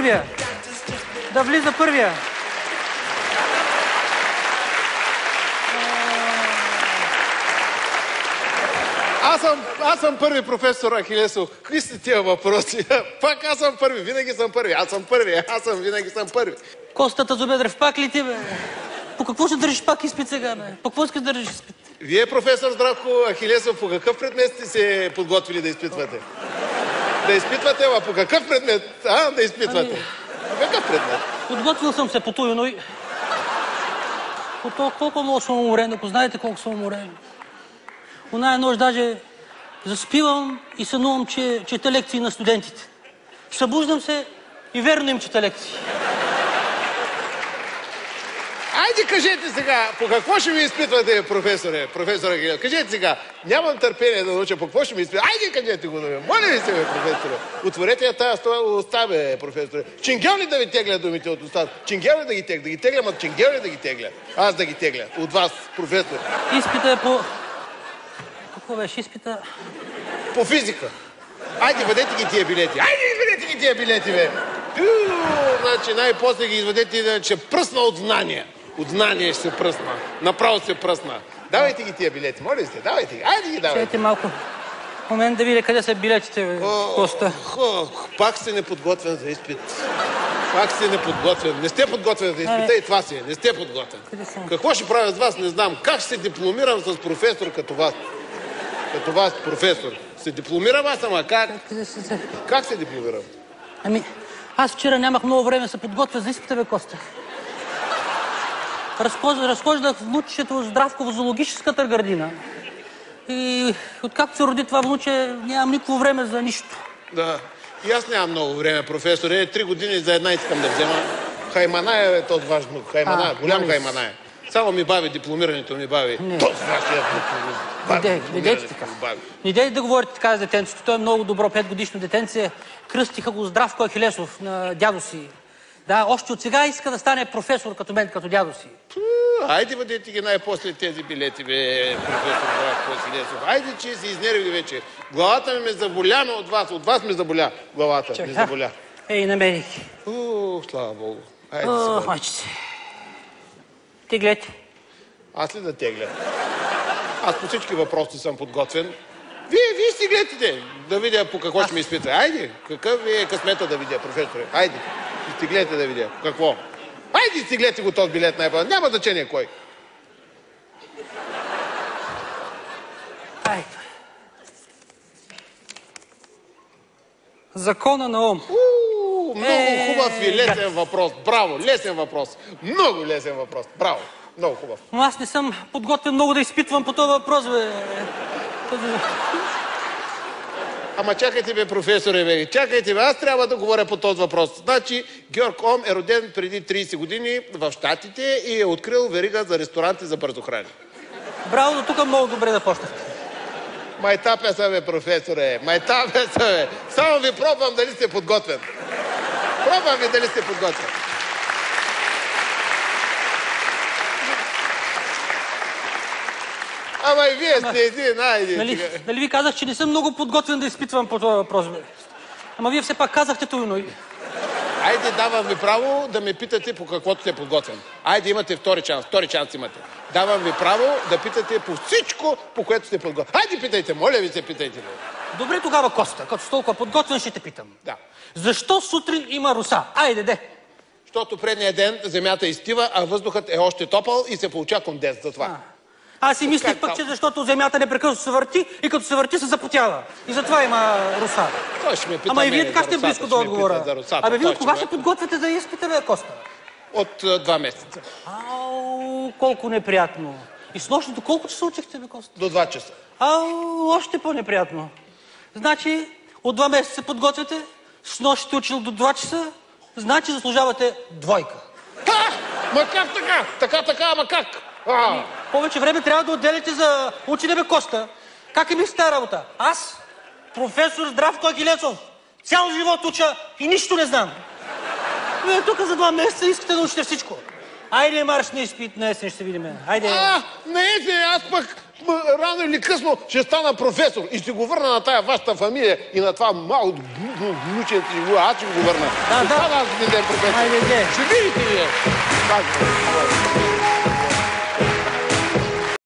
първия. Да влиза първия. Аз съм първи, професор Ахилесов. Какви са тия въпроси? Пак аз съм първи, винаги съм първи. Винаги съм първи. Костата Зубедрев, пак ли ти, бе? По какво ще държиш пак изпит сега, бе? По какво искаш да държиш изпит? Вие, професор Здравко Ахилесов, по какъв предмет сте се подготвили да изпитвате? Да изпитвате, а по какъв предмет? Да изпитвате? По какъв предмет? Подготвил съм се по той, но и... По то колко много съм уморен, ако знаете колко съм уморен. Оная нощ даже заспивам и сънувам, че чета лекции на студентите. Събуждам се и верно им чета лекции. Айде, кажете сега, по какво ще ми изпитвате, професор Ахилесов? Кажете сега, нямам търпение да науча по какво ще ми изпитвате. Айде, кажете го, моля ви се, бе, професоре. Отворете я тази уста, бе, професоре. Ченгел ли да ви тегля думите от устата? Ченгел ли да ги тегля? Да ги тегля, ма ченгел ли да ги тегля? Аз да ги тегля. От вас, професор. Изпита е по... Какво беше изпита? По физика. Айде, бъдете ги тия билети. Бе. Значи, най-после ги изведете, иначе пръсна от знания. От знание ще се пръсна. Направо се пръсна. Давайте ги тия билети, моля ли сте? Давайте ги. Айде ги давайте. Чайте малко. В момент да видя къде са билетите, бе, Коста. Пак сте неподготвен за изпит. Не сте подготвен за изпита и това си е. Не сте подготвен. Какво ще правя с вас, не знам. Как ще се дипломирам с професор като вас? Като вас, професор. Се дипломирам аз, ама как? Как се дипломирам? Ами, аз вчера нямах много време да се подготвя за изпита, бе, Коста. Разхождах внучето Здравко в зоологическата градина. И откакто се роди това внуче, нямам никакво време за нищо. Да. И аз нямам много време, професоре. 3 години за една искам да взема. Хайманая е тот важно. Голям хайманая. Само ми бави дипломирането, ми бави. Този вашия Недейте така. Недейте да говорите така за детенцето. Той е много добро, 5-годишно детенце. Кръстиха го Здравко Ахилесов на дядо си. Да, още от сега иска да стане професор като мен, като дядо си. Айде бъдете ги най-после тези билети, бе, професор Здравко Ахилесов. Айде, че си изнервили вече. Главата ми ме заболя от вас. От вас ме заболя главата. Ме заболя. Ей, намерих. Слава Богу. Айде си. Майче. Теглете. Аз ли да тегля? Аз по всички въпроси съм подготвен. Вие си гледате, да видя по какво ще ме изпитате. Айде, какъв ви е късмета да видя, професоре? Айде, стиглете да видя. Какво? Айде, стиглете го този билет най-първо. Няма значение кой. Айде. Закона на Ом. Много хубав и лесен въпрос. Браво, лесен въпрос. Много лесен въпрос. Браво. Много хубав. Но аз не съм подготвен много да изпитвам по този въпрос, бе. Ама чакайте, бе, професоре, бе. Чакайте, бе. Аз трябва да говоря по този въпрос. Значи, Георг Ом е роден преди 30 години в Щатите и е открил верига за ресторанти за бързохрани. Браво, до тук много добре да почнахте. Майтапя са, бе, професоре. Майтапя са, бе. Само ви пробвам дали сте подготвен. Пробвам ви дали сте подготвен. Ама и вие сте един, Нали ви казах, че не съм много подготвен да изпитвам по този въпрос, бе. Ама вие все пак казахте това. Айде, давам ви право да ме питате по каквото сте подготвен. Айде, имате втори шанс имате. Давам ви право да питате по всичко, по което сте подготвен. Айде, питайте, моля ви се, питайте. Добре тогава, Коста, като с толкова подготвен ще те питам. Да. Защо сутрин има роса? Айде, де. Защото предния ден земята изстива, а въздухът е още топъл и се получава конденс за това. Аз си мислех пък, че защото земята непрекъснато се върти и като се върти се запотява. И затова има роса. Той ще ме пита. Ама и вие така сте близко до отговора. Абе, вие от кога се подготвяте за изпита, бе, Коста? От 2 месеца. Ау, колко неприятно. И с нощното колко часа учихте, бе, Коста? До 2 часа. Ау, още по-неприятно. Значи, от 2 месеца се подготвяте, с нощите учил до 2 часа, значи заслужавате 2. Ма как така? Така, ама как? Повече време трябва да отделите за учене, бе, Коста. Как е мислите работа? Аз, професор Здравко Ахилесов, цял живот уча и нищо не знам. Вие тук за 2 месеца искате да учите всичко. Айде, марш на изпит, на есен ще се видим. Айде. На есен, аз пък рано или късно ще стана професор и ще го върна на тая вашата фамилия и на това мало глученце. Аз ще го върна. Да. Аз ще ден професор. Айде, де. Ще видите вие.